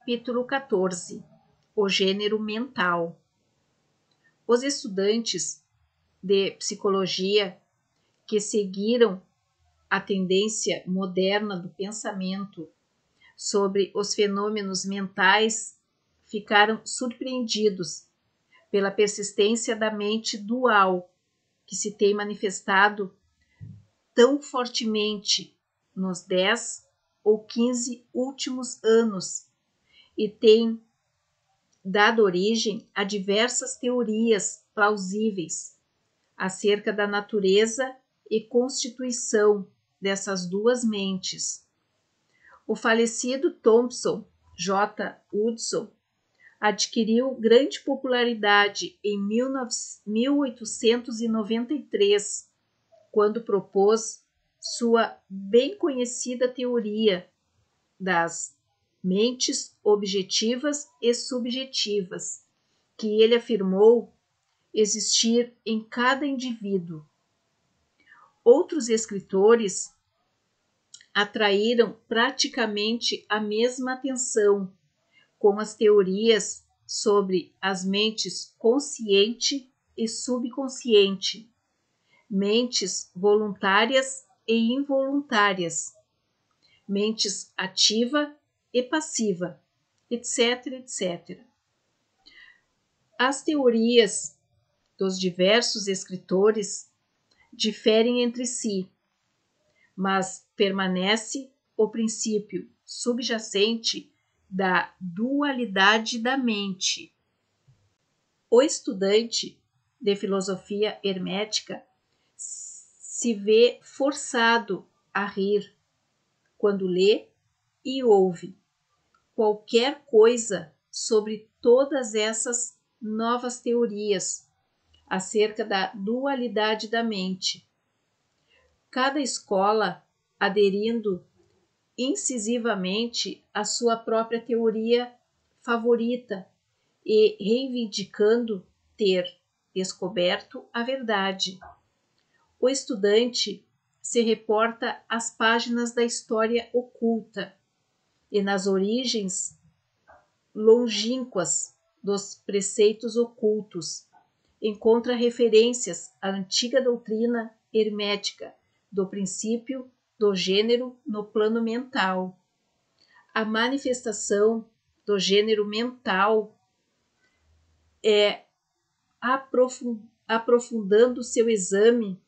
Capítulo 14. O gênero mental. Os estudantes de psicologia que seguiram a tendência moderna do pensamento sobre os fenômenos mentais ficaram surpreendidos pela persistência da mente dual que se tem manifestado tão fortemente nos 10 ou 15 últimos anos e tem dado origem a diversas teorias plausíveis acerca da natureza e constituição dessas duas mentes. O falecido Thompson J. Hudson adquiriu grande popularidade em 1893, quando propôs sua bem conhecida teoria das mentes objetivas e subjetivas, que ele afirmou existir em cada indivíduo. Outros escritores atraíram praticamente a mesma atenção com as teorias sobre as mentes consciente e subconsciente, mentes voluntárias e involuntárias, mentes ativa e passiva, etc, etc. As teorias dos diversos escritores diferem entre si, mas permanece o princípio subjacente da dualidade da mente. O estudante de filosofia hermética se vê forçado a rir quando lê e ouve qualquer coisa sobre todas essas novas teorias acerca da dualidade da mente. Cada escola aderindo incisivamente à sua própria teoria favorita e reivindicando ter descoberto a verdade. O estudante se reporta às páginas da história oculta e nas origens longínquas dos preceitos ocultos. Encontra referências à antiga doutrina hermética do princípio do gênero no plano mental. A manifestação do gênero mental é aprofundando seu exame,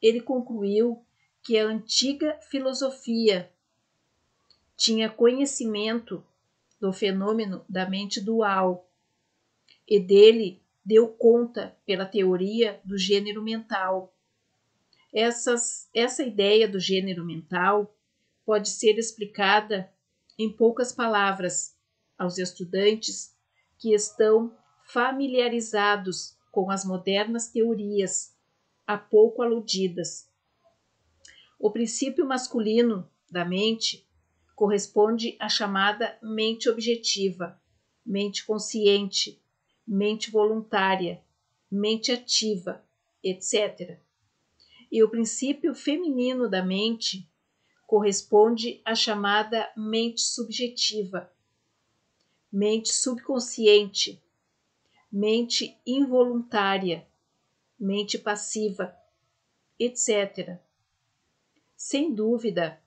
ele concluiu que a antiga filosofia tinha conhecimento do fenômeno da mente dual e dele deu conta pela teoria do gênero mental. Essa ideia do gênero mental pode ser explicada em poucas palavras aos estudantes que estão familiarizados com as modernas teorias há pouco aludidas. O princípio masculino da mente corresponde à chamada mente objetiva, mente consciente, mente voluntária, mente ativa, etc. E o princípio feminino da mente corresponde à chamada mente subjetiva, mente subconsciente, mente involuntária, mente passiva, etc. Sem dúvida,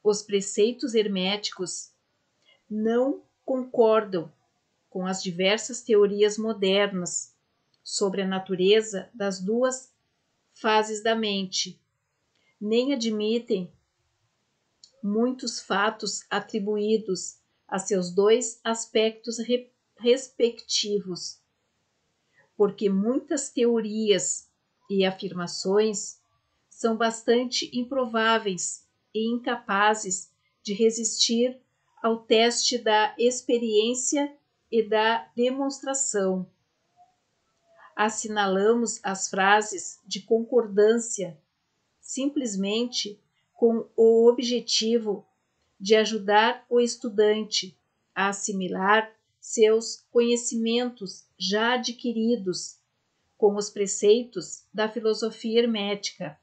os preceitos herméticos não concordam com as diversas teorias modernas sobre a natureza das duas fases da mente, nem admitem muitos fatos atribuídos a seus dois aspectos respectivos, porque muitas teorias e afirmações são bastante improváveis e incapazes de resistir ao teste da experiência e da demonstração. Assinalamos as frases de concordância simplesmente com o objetivo de ajudar o estudante a assimilar seus conhecimentos já adquiridos com os preceitos da filosofia hermética.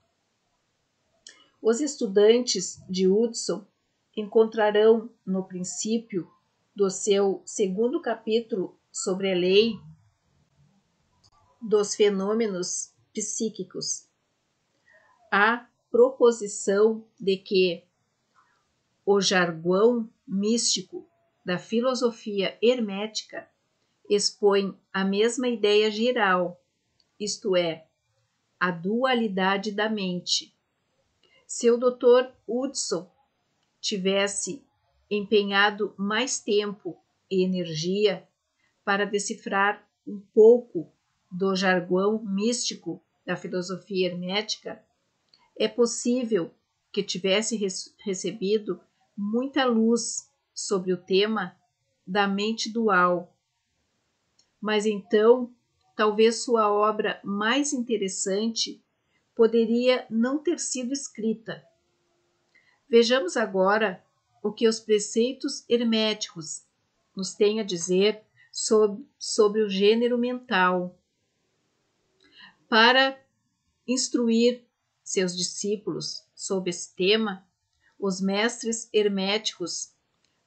Os estudantes de Hudson encontrarão no princípio do seu segundo capítulo sobre a lei dos fenômenos psíquicos, a proposição de que o jargão místico da filosofia hermética expõe a mesma ideia geral, isto é, a dualidade da mente. Se o Dr. Hudson tivesse empenhado mais tempo e energia para decifrar um pouco do jargão místico da filosofia hermética, é possível que tivesse recebido muita luz sobre o tema da mente dual. Mas então, talvez sua obra mais interessante poderia não ter sido escrita. Vejamos agora o que os preceitos herméticos nos têm a dizer sobre o gênero mental. Para instruir seus discípulos sobre esse tema, os mestres herméticos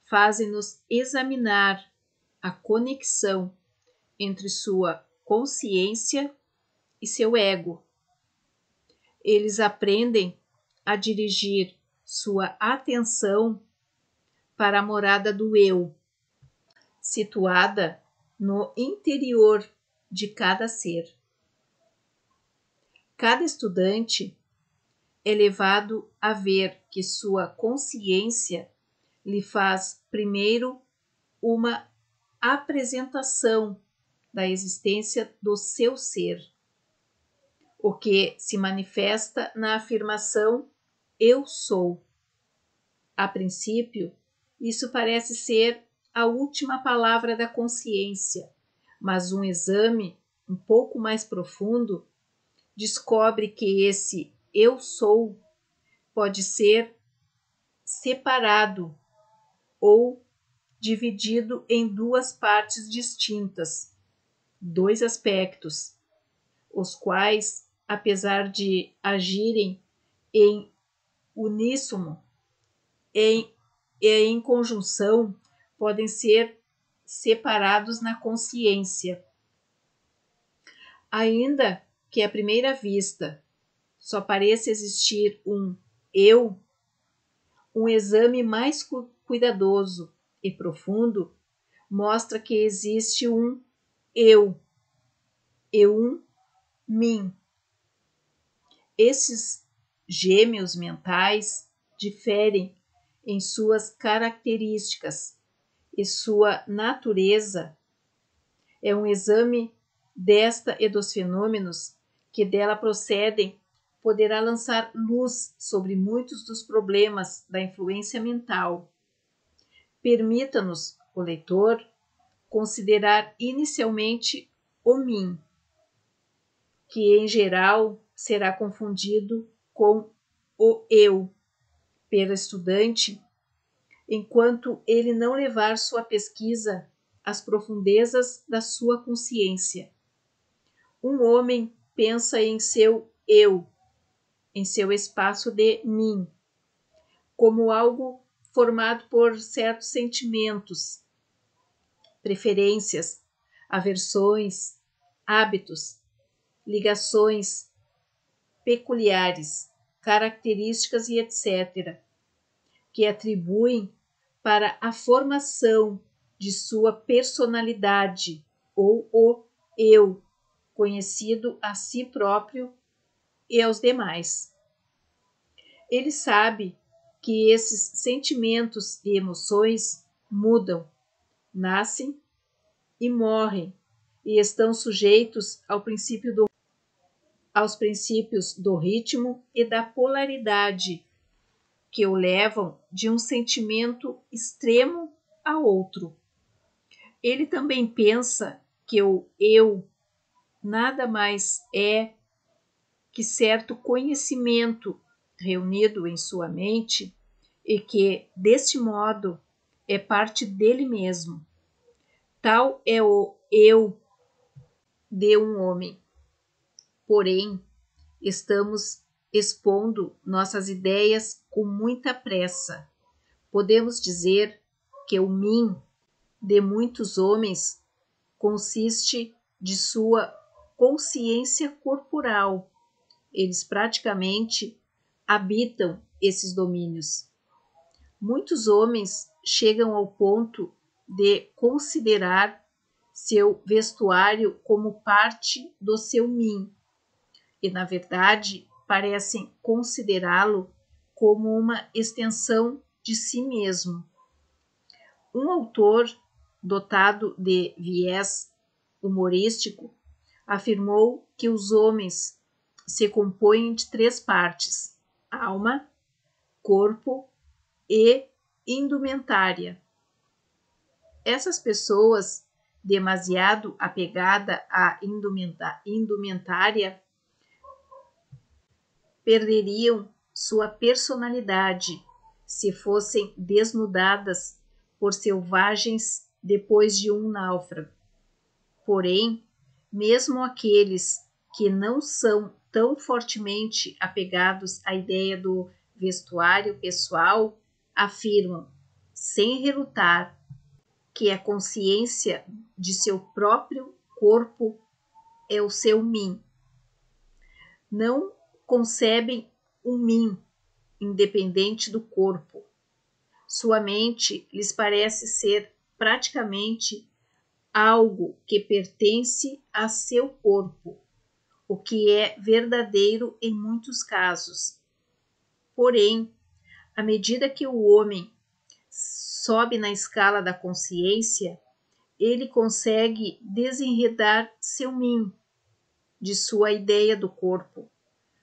fazem-nos examinar a conexão entre sua consciência e seu ego. Eles aprendem a dirigir sua atenção para a morada do eu, situada no interior de cada ser. Cada estudante é levado a ver que sua consciência lhe faz primeiro uma apresentação da existência do seu ser, o que se manifesta na afirmação eu sou. A princípio, isso parece ser a última palavra da consciência, mas um exame um pouco mais profundo descobre que esse eu sou pode ser separado ou dividido em duas partes distintas, dois aspectos, os quais, apesar de agirem em uníssono e em conjunção, podem ser separados na consciência. Ainda que à primeira vista só pareça existir um eu, um exame mais cuidadoso e profundo mostra que existe um eu e um mim. Esses gêmeos mentais diferem em suas características e sua natureza. É um exame desta e dos fenômenos que dela procedem poderá lançar luz sobre muitos dos problemas da influência mental. Permita-nos, o leitor, considerar inicialmente o mim, que em geral será confundido com o eu pelo estudante, enquanto ele não levar sua pesquisa às profundezas da sua consciência. Um homem pensa em seu eu, em seu espaço de mim, como algo formado por certos sentimentos, preferências, aversões, hábitos, ligações peculiares, características e etc., que atribuem para a formação de sua personalidade ou o eu, conhecido a si próprio e aos demais. Ele sabe que esses sentimentos e emoções mudam, nascem e morrem e estão sujeitos aos princípios do ritmo e da polaridade que o levam de um sentimento extremo a outro. Ele também pensa que o eu nada mais é que certo conhecimento reunido em sua mente e que, deste modo, é parte dele mesmo. Tal é o eu de um homem. Porém, estamos expondo nossas ideias com muita pressa. Podemos dizer que o mim de muitos homens consiste de sua consciência corporal. Eles praticamente habitam esses domínios. Muitos homens chegam ao ponto de considerar seu vestuário como parte do seu mim, e na verdade parecem considerá-lo como uma extensão de si mesmo. Um autor dotado de viés humorístico afirmou que os homens se compõem de 3 partes: alma, corpo e indumentária. Essas pessoas demasiado apegadas à indumentária perderiam sua personalidade se fossem desnudadas por selvagens depois de um náufrago. Porém, mesmo aqueles que não são tão fortemente apegados à ideia do vestuário pessoal afirmam, sem relutar, que a consciência de seu próprio corpo é o seu mim. Não concebem um mim independente do corpo. Sua mente lhes parece ser praticamente algo que pertence a seu corpo, o que é verdadeiro em muitos casos. Porém, à medida que o homem sobe na escala da consciência, ele consegue desenredar seu mim de sua ideia do corpo,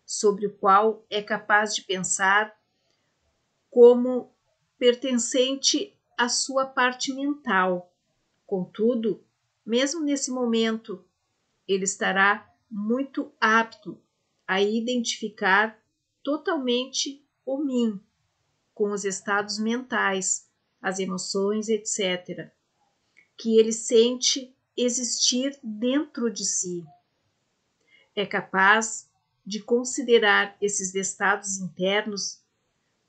sobre o qual é capaz de pensar como pertencente à sua parte mental. Contudo, mesmo nesse momento, ele estará muito apto a identificar totalmente o mim com os estados mentais, as emoções, etc., que ele sente existir dentro de si. É capaz de considerar esses estados internos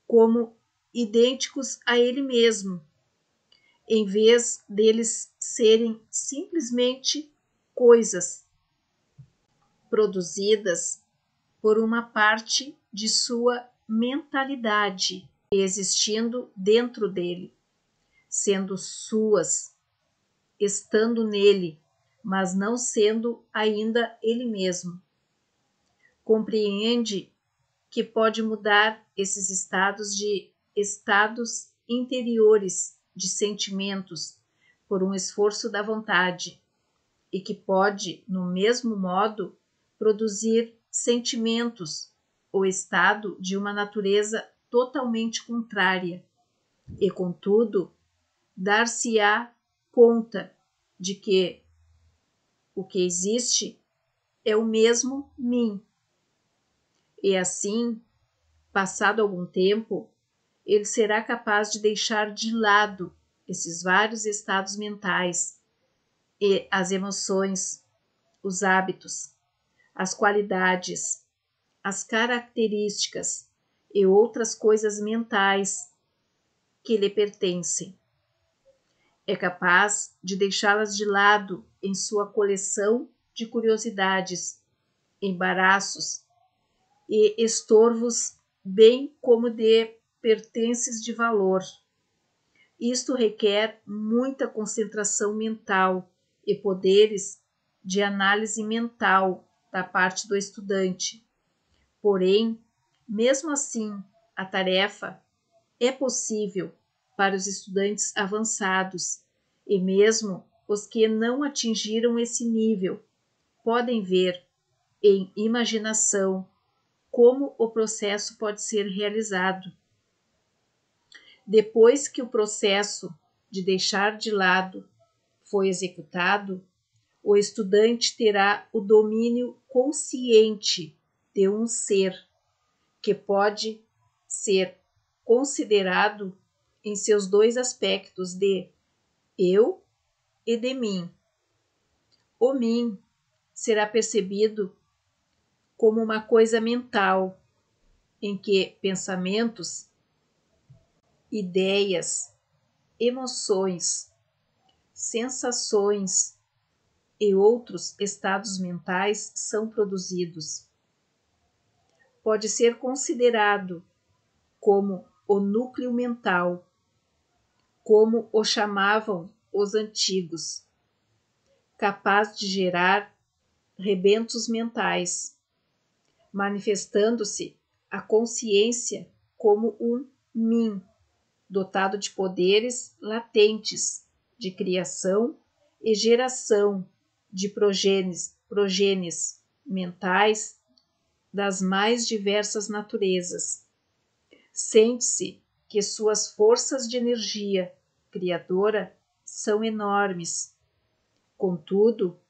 como idênticos a ele mesmo, em vez deles serem simplesmente coisas produzidas por uma parte de sua mentalidade existindo dentro dele, sendo suas, estando nele, mas não sendo ainda ele mesmo. Compreende que pode mudar esses estados de estados interiores de sentimentos por um esforço da vontade e que pode, no mesmo modo, produzir sentimentos ou estado de uma natureza totalmente contrária e, contudo, dar-se-á conta de que o que existe é o mesmo mim. E assim, passado algum tempo, ele será capaz de deixar de lado esses vários estados mentais e as emoções, os hábitos, as qualidades, as características e outras coisas mentais que lhe pertencem. É capaz de deixá-las de lado em sua coleção de curiosidades, embaraços e estorvos, bem como de pertences de valor. Isto requer muita concentração mental e poderes de análise mental da parte do estudante. Porém, mesmo assim, a tarefa é possível para os estudantes avançados, e mesmo os que não atingiram esse nível podem ver em imaginação como o processo pode ser realizado. Depois que o processo de deixar de lado foi executado, o estudante terá o domínio consciente de um ser que pode ser considerado em seus 2 aspectos de eu e de mim. O mim será percebido como uma coisa mental, em que pensamentos, ideias, emoções, sensações e outros estados mentais são produzidos. Pode ser considerado como o núcleo mental, como o chamavam os antigos, capaz de gerar rebentos mentais, manifestando-se a consciência como um mim, dotado de poderes latentes de criação e geração de progenes mentais das mais diversas naturezas. Sente-se que suas forças de energia criadora são enormes. Contudo,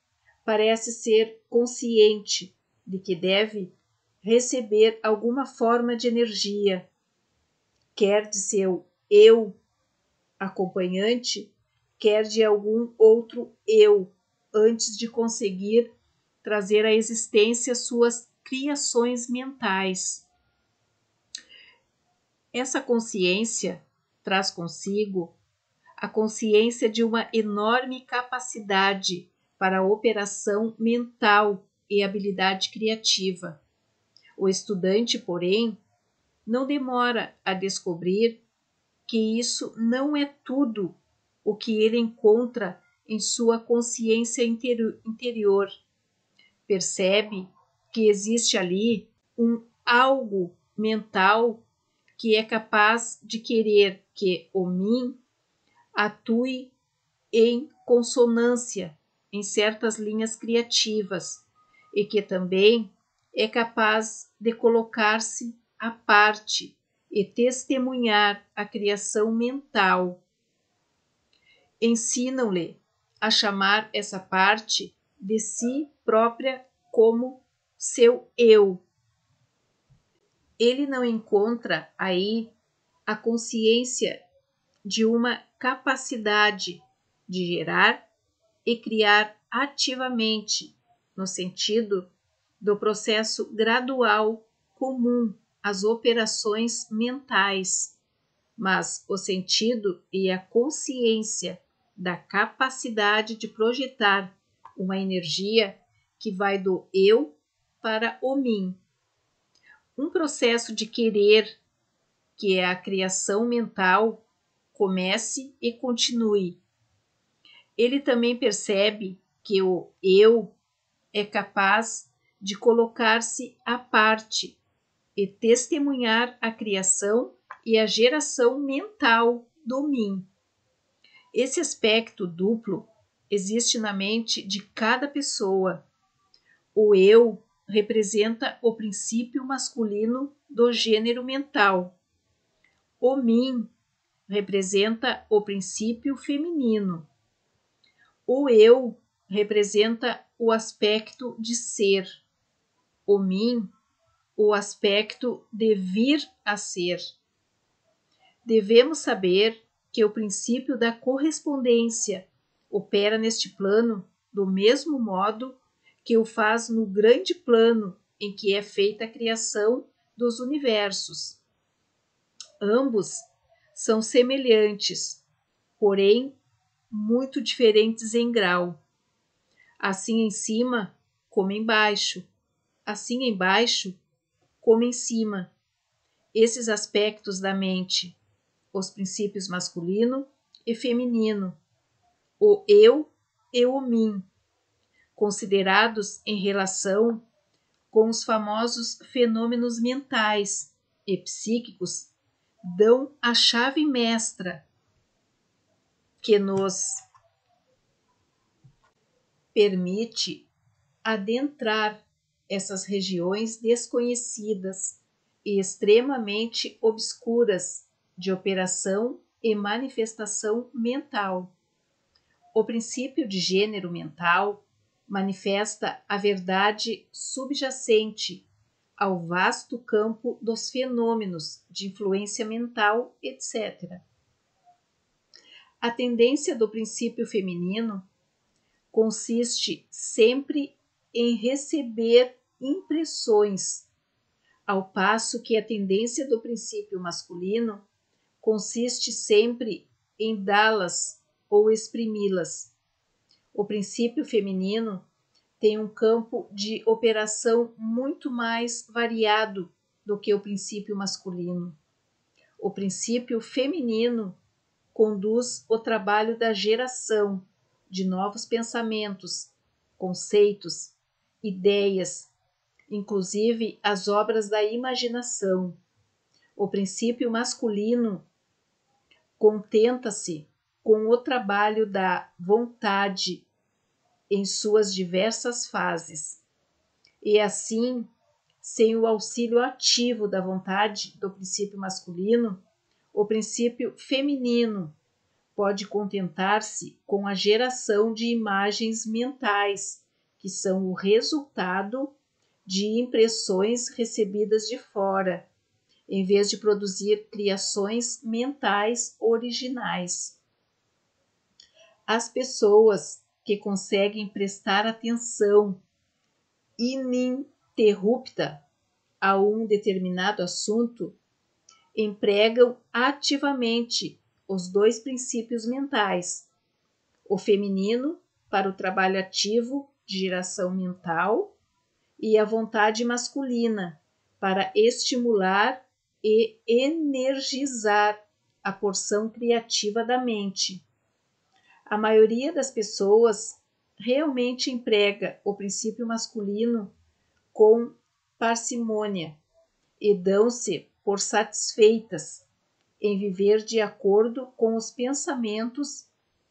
parece ser consciente de que deve receber alguma forma de energia, quer de seu eu acompanhante, quer de algum outro eu, antes de conseguir trazer à existência suas criações mentais. Essa consciência traz consigo a consciência de uma enorme capacidade para a operação mental e habilidade criativa. O estudante, porém, não demora a descobrir que isso não é tudo o que ele encontra em sua consciência interior. Percebe que existe ali um algo mental que é capaz de querer que o mim atue em consonância em certas linhas criativas e que também é capaz de colocar-se à parte e testemunhar a criação mental. Ensinam-lhe a chamar essa parte de si própria como seu eu. Ele não encontra aí a consciência de uma capacidade de gerar e criar ativamente, no sentido do processo gradual comum às operações mentais, mas o sentido e a consciência da capacidade de projetar uma energia que vai do eu para o mim. Um processo de querer, que é a criação mental, comece e continue. Ele também percebe que o eu é capaz de colocar-se à parte e testemunhar a criação e a geração mental do mim. Esse aspecto duplo existe na mente de cada pessoa. O eu representa o princípio masculino do gênero mental. O mim representa o princípio feminino. O eu representa o aspecto de ser. O mim, o aspecto de vir a ser. Devemos saber que o princípio da correspondência opera neste plano do mesmo modo que o faz no grande plano em que é feita a criação dos universos. Ambos são semelhantes, porém muito diferentes em grau. Assim em cima como embaixo, assim embaixo como em cima. Esses aspectos da mente, os princípios masculino e feminino, o eu e o mim, considerados em relação com os famosos fenômenos mentais e psíquicos, dão a chave mestra que nos permite adentrar essas regiões desconhecidas e extremamente obscuras de operação e manifestação mental. O princípio de gênero mental manifesta a verdade subjacente ao vasto campo dos fenômenos de influência mental, etc. A tendência do princípio feminino consiste sempre em receber impressões, ao passo que a tendência do princípio masculino consiste sempre em dá-las ou exprimi-las. O princípio feminino tem um campo de operação muito mais variado do que o princípio masculino. O princípio feminino conduz o trabalho da geração de novos pensamentos, conceitos, ideias, inclusive as obras da imaginação. O princípio masculino contenta-se com o trabalho da vontade em suas diversas fases. E assim, sem o auxílio ativo da vontade do princípio masculino, o princípio feminino pode contentar-se com a geração de imagens mentais, que são o resultado de impressões recebidas de fora, em vez de produzir criações mentais originais. As pessoas que conseguem prestar atenção ininterrupta a um determinado assunto empregam ativamente os dois princípios mentais, o feminino para o trabalho ativo de geração mental e a vontade masculina para estimular e energizar a porção criativa da mente. A maioria das pessoas realmente emprega o princípio masculino com parcimônia e dão-se por satisfeitas em viver de acordo com os pensamentos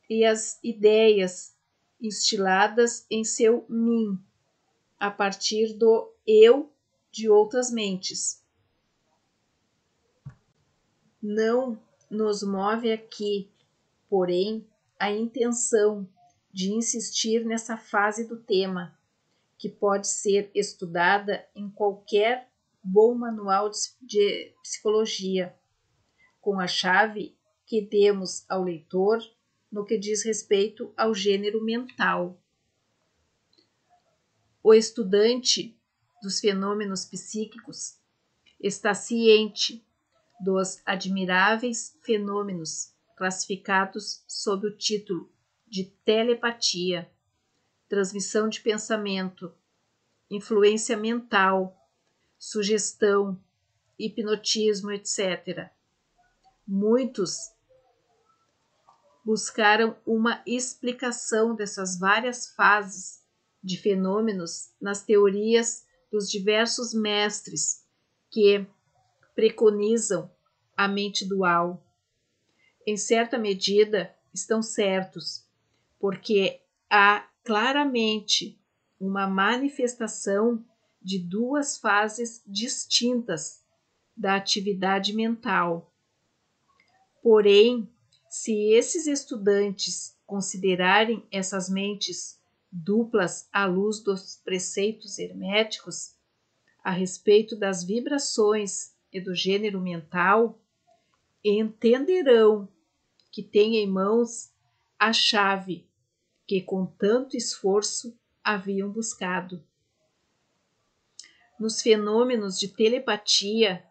e as ideias instiladas em seu mim, a partir do eu de outras mentes. Não nos move aqui, porém, a intenção de insistir nessa fase do tema, que pode ser estudada em qualquer bom manual de psicologia, com a chave que demos ao leitor no que diz respeito ao gênero mental. O estudante dos fenômenos psíquicos está ciente dos admiráveis fenômenos classificados sob o título de telepatia, transmissão de pensamento, influência mental, sugestão, hipnotismo, etc. Muitos buscaram uma explicação dessas várias fases de fenômenos nas teorias dos diversos mestres que preconizam a mente dual. Em certa medida, estão certos, porque há claramente uma manifestação de duas fases distintas da atividade mental. Porém, se esses estudantes considerarem essas mentes duplas à luz dos preceitos herméticos a respeito das vibrações e do gênero mental, entenderão que têm em mãos a chave que com tanto esforço haviam buscado. Nos fenômenos de telepatia,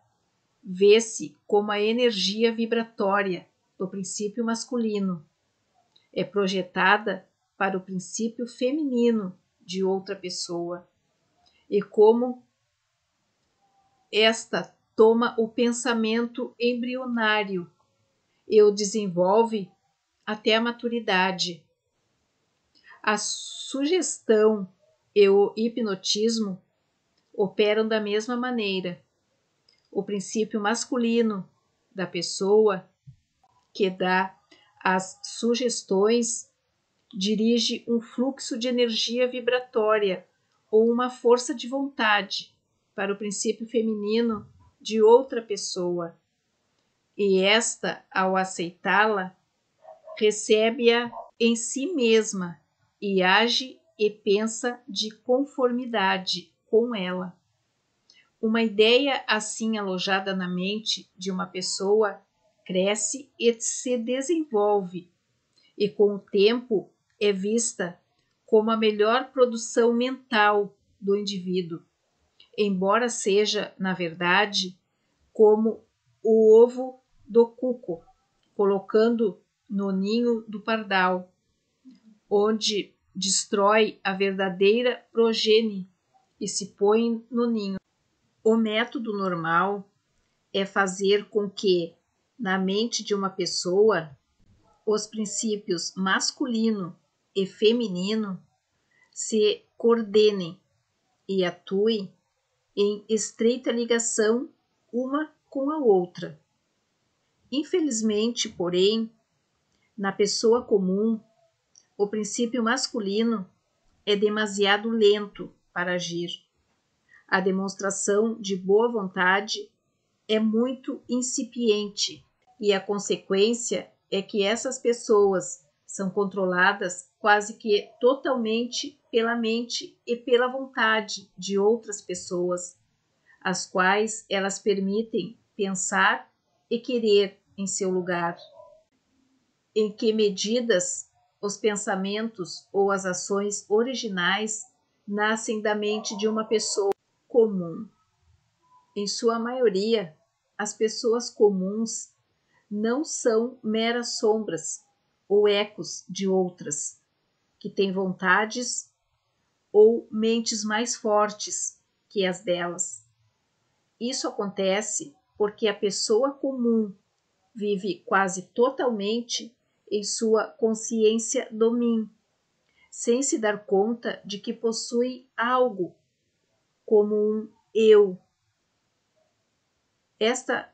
vê-se como a energia vibratória do princípio masculino é projetada para o princípio feminino de outra pessoa, e como esta toma o pensamento embrionário e o desenvolve até a maturidade. A sugestão e o hipnotismo operam da mesma maneira. O princípio masculino da pessoa que dá as sugestões dirige um fluxo de energia vibratória ou uma força de vontade para o princípio feminino de outra pessoa, e esta, ao aceitá-la, recebe-a em si mesma e age e pensa de conformidade com ela. Uma ideia assim alojada na mente de uma pessoa cresce e se desenvolve, e com o tempo é vista como a melhor produção mental do indivíduo, embora seja, na verdade, como o ovo do cuco, colocando no ninho do pardal, onde destrói a verdadeira progenie e se põe no ninho. O método normal é fazer com que, na mente de uma pessoa, os princípios masculino e feminino se coordenem e atuem em estreita ligação uma com a outra. Infelizmente, porém, na pessoa comum, o princípio masculino é demasiado lento para agir. A demonstração de boa vontade é muito incipiente e a consequência é que essas pessoas são controladas quase que totalmente pela mente e pela vontade de outras pessoas, as quais elas permitem pensar e querer em seu lugar. Em que medidas os pensamentos ou as ações originais nascem da mente de uma pessoa comum? Em sua maioria, as pessoas comuns não são meras sombras ou ecos de outras, que têm vontades ou mentes mais fortes que as delas. Isso acontece porque a pessoa comum vive quase totalmente em sua consciência do mim, sem se dar conta de que possui algo como um eu. Esta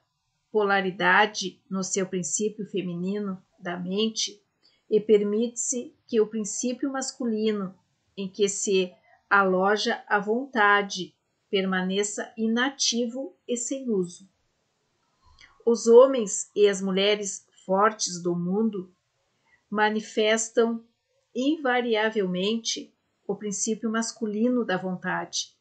polaridade no seu princípio feminino da mente e permite-se que o princípio masculino, em que se aloja a vontade, permaneça inativo e sem uso. Os homens e as mulheres fortes do mundo manifestam invariavelmente o princípio masculino da vontade,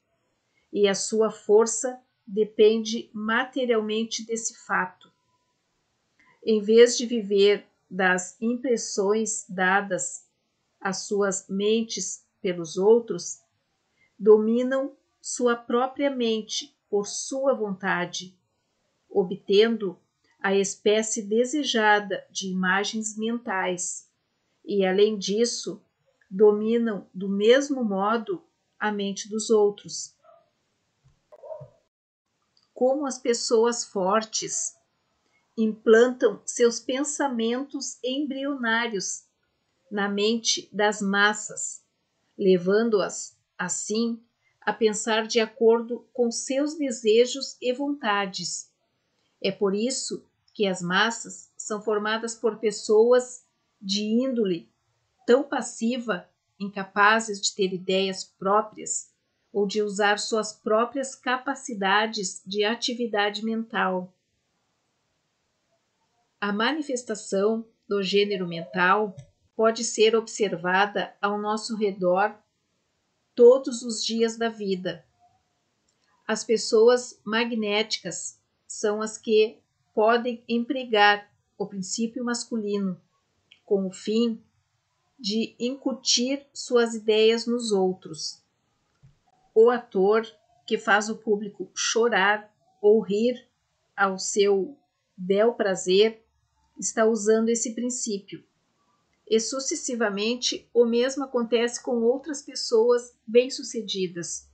e a sua força depende materialmente desse fato. Em vez de viver das impressões dadas às suas mentes pelos outros, dominam sua própria mente por sua vontade, obtendo a espécie desejada de imagens mentais e, além disso, dominam do mesmo modo a mente dos outros. Como as pessoas fortes implantam seus pensamentos embrionários na mente das massas, levando-as, assim, a pensar de acordo com seus desejos e vontades. É por isso que as massas são formadas por pessoas de índole tão passiva, incapazes de ter ideias próprias ou de usar suas próprias capacidades de atividade mental. A manifestação do gênero mental pode ser observada ao nosso redor todos os dias da vida. As pessoas magnéticas são as que podem empregar o princípio masculino com o fim de incutir suas ideias nos outros. O ator que faz o público chorar ou rir ao seu bel prazer está usando esse princípio. E sucessivamente o mesmo acontece com outras pessoas bem-sucedidas.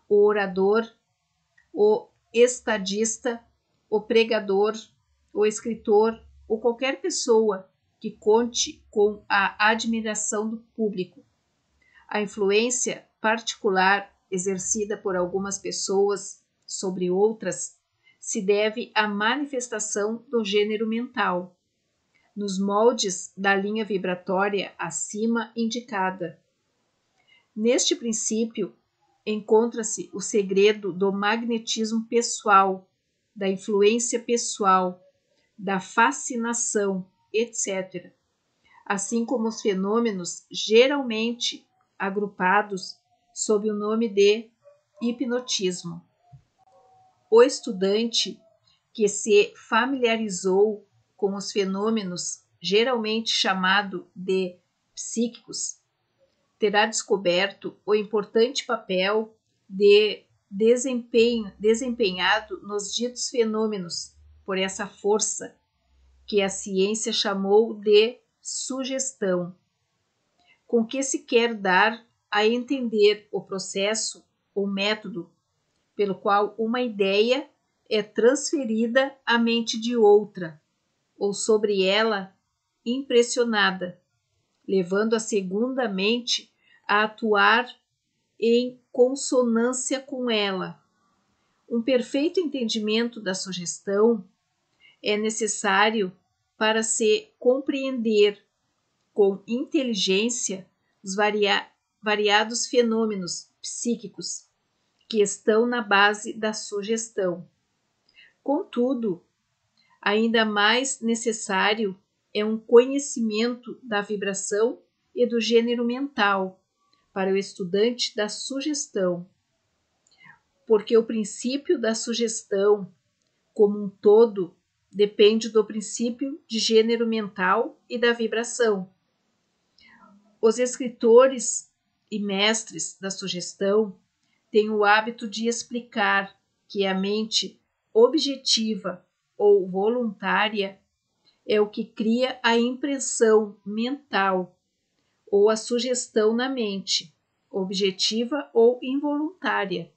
O orador, o estadista, o pregador, o escritor ou qualquer pessoa que conte com a admiração do público. A influência particular exercida por algumas pessoas sobre outras se deve à manifestação do gênero mental, nos moldes da linha vibratória acima indicada. Neste princípio, encontra-se o segredo do magnetismo pessoal, da influência pessoal, da fascinação, etc., assim como os fenômenos geralmente agrupados sob o nome de hipnotismo. O estudante que se familiarizou com os fenômenos geralmente chamado de psíquicos terá descoberto o importante papel desempenhado nos ditos fenômenos por essa força que a ciência chamou de sugestão, com que se quer dar a entender o processo ou método pelo qual uma ideia é transferida à mente de outra, ou sobre ela impressionada, levando a segunda mente a atuar em consonância com ela. Um perfeito entendimento da sugestão é necessário para se compreender com inteligência os variados fenômenos psíquicos que estão na base da sugestão. Contudo, ainda mais necessário é um conhecimento da vibração e do gênero mental para o estudante da sugestão, porque o princípio da sugestão, como um todo, depende do princípio de gênero mental e da vibração. Os escritores e mestres da sugestão têm o hábito de explicar que a mente objetiva ou voluntária é o que cria a impressão mental ou a sugestão na mente, objetiva ou involuntária.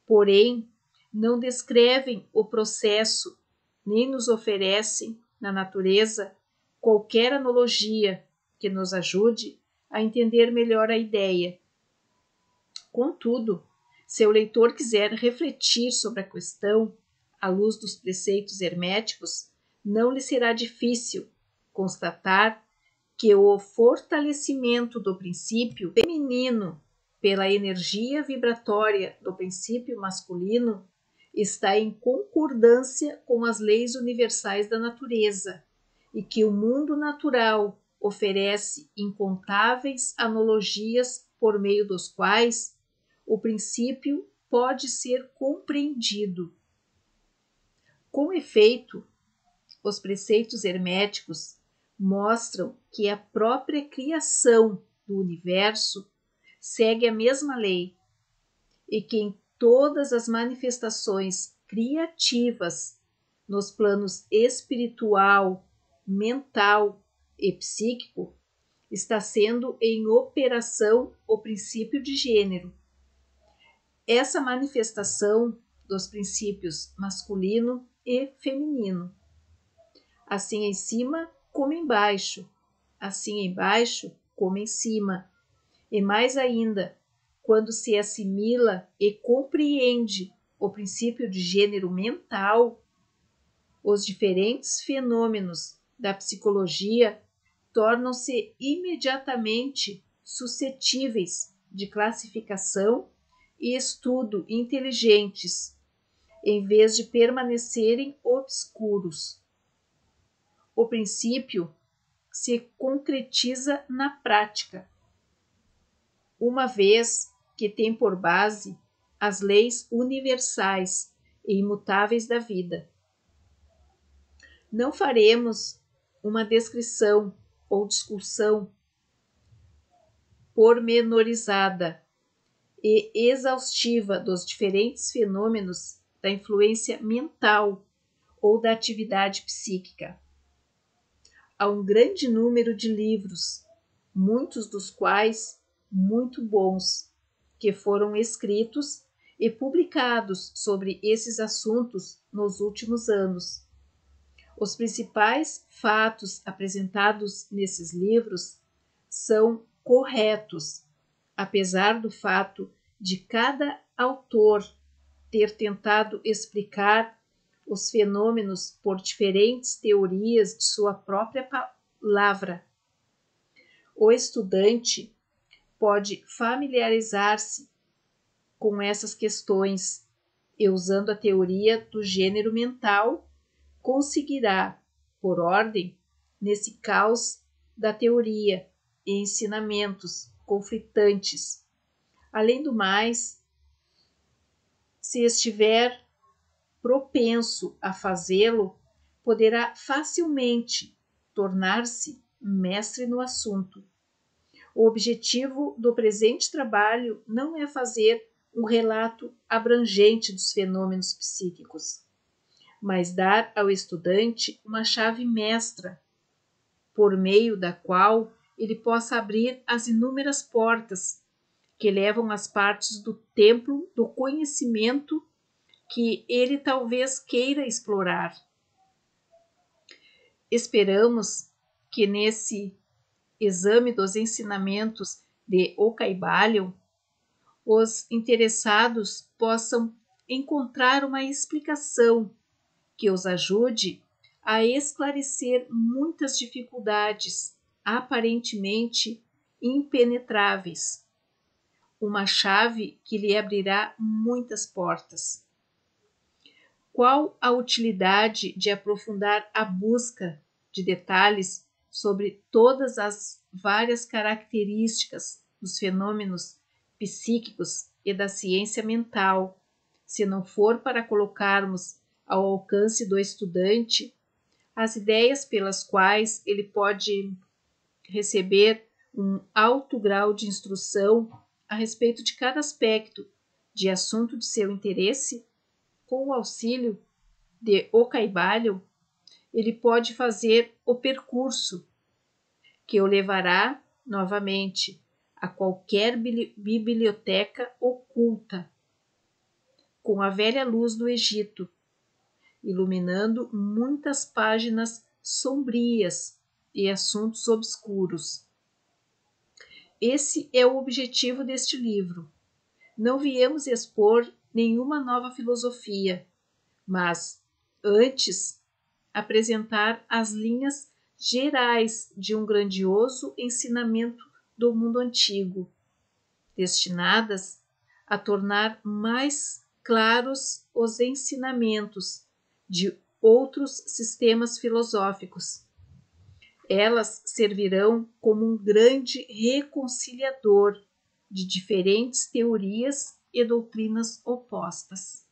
Porém, não descrevem o processo nem nos oferecem, na natureza, qualquer analogia que nos ajude a entender melhor a ideia. Contudo, se o leitor quiser refletir sobre a questão à luz dos preceitos herméticos, não lhe será difícil constatar que o fortalecimento do princípio feminino pela energia vibratória do princípio masculino está em concordância com as leis universais da natureza e que o mundo natural oferece incontáveis analogias por meio dos quais o princípio pode ser compreendido. Com efeito, os preceitos herméticos mostram que a própria criação do universo segue a mesma lei e que em todas as manifestações criativas nos planos espiritual, mental e psíquico está sendo em operação o princípio de gênero. Essa manifestação dos princípios masculino e feminino, assim em cima como embaixo, assim embaixo como em cima, e mais ainda, quando se assimila e compreende o princípio de gênero mental, os diferentes fenômenos da psicologia tornam-se imediatamente suscetíveis de classificação e estudo inteligentes, em vez de permanecerem obscuros. O princípio se concretiza na prática, uma vez que tem por base as leis universais e imutáveis da vida. Não faremos uma descrição ou discussão pormenorizada e exaustiva dos diferentes fenômenos da influência mental ou da atividade psíquica. Há um grande número de livros, muitos dos quais muito bons, que foram escritos e publicados sobre esses assuntos nos últimos anos. Os principais fatos apresentados nesses livros são corretos, apesar do fato de cada autor ter tentado explicar os fenômenos por diferentes teorias de sua própria palavra. O estudante pode familiarizar-se com essas questões e, usando a teoria do gênero mental, conseguirá, por ordem, nesse caos da teoria e ensinamentos conflitantes. Além do mais, se estiver propenso a fazê-lo, poderá facilmente tornar-se mestre no assunto. O objetivo do presente trabalho não é fazer um relato abrangente dos fenômenos psíquicos, mas dar ao estudante uma chave mestra, por meio da qual ele possa abrir as inúmeras portas que levam às partes do templo do conhecimento que ele talvez queira explorar. Esperamos que nesse exame dos ensinamentos de Ocaibalion, os interessados possam encontrar uma explicação que os ajude a esclarecer muitas dificuldades aparentemente impenetráveis, uma chave que lhe abrirá muitas portas. Qual a utilidade de aprofundar a busca de detalhes sobre todas as várias características dos fenômenos psíquicos e da ciência mental, se não for para colocarmos ao alcance do estudante as ideias pelas quais ele pode receber um alto grau de instrução a respeito de cada aspecto de assunto de seu interesse? Com o auxílio de Ocaibalion, ele pode fazer o percurso que o levará novamente a qualquer biblioteca oculta, com a velha luz do Egito, iluminando muitas páginas sombrias e assuntos obscuros. Esse é o objetivo deste livro. Não viemos expor nenhuma nova filosofia, mas, antes, apresentar as linhas gerais de um grandioso ensinamento do mundo antigo, destinadas a tornar mais claros os ensinamentos de outros sistemas filosóficos. Elas servirão como um grande reconciliador de diferentes teorias e doutrinas opostas.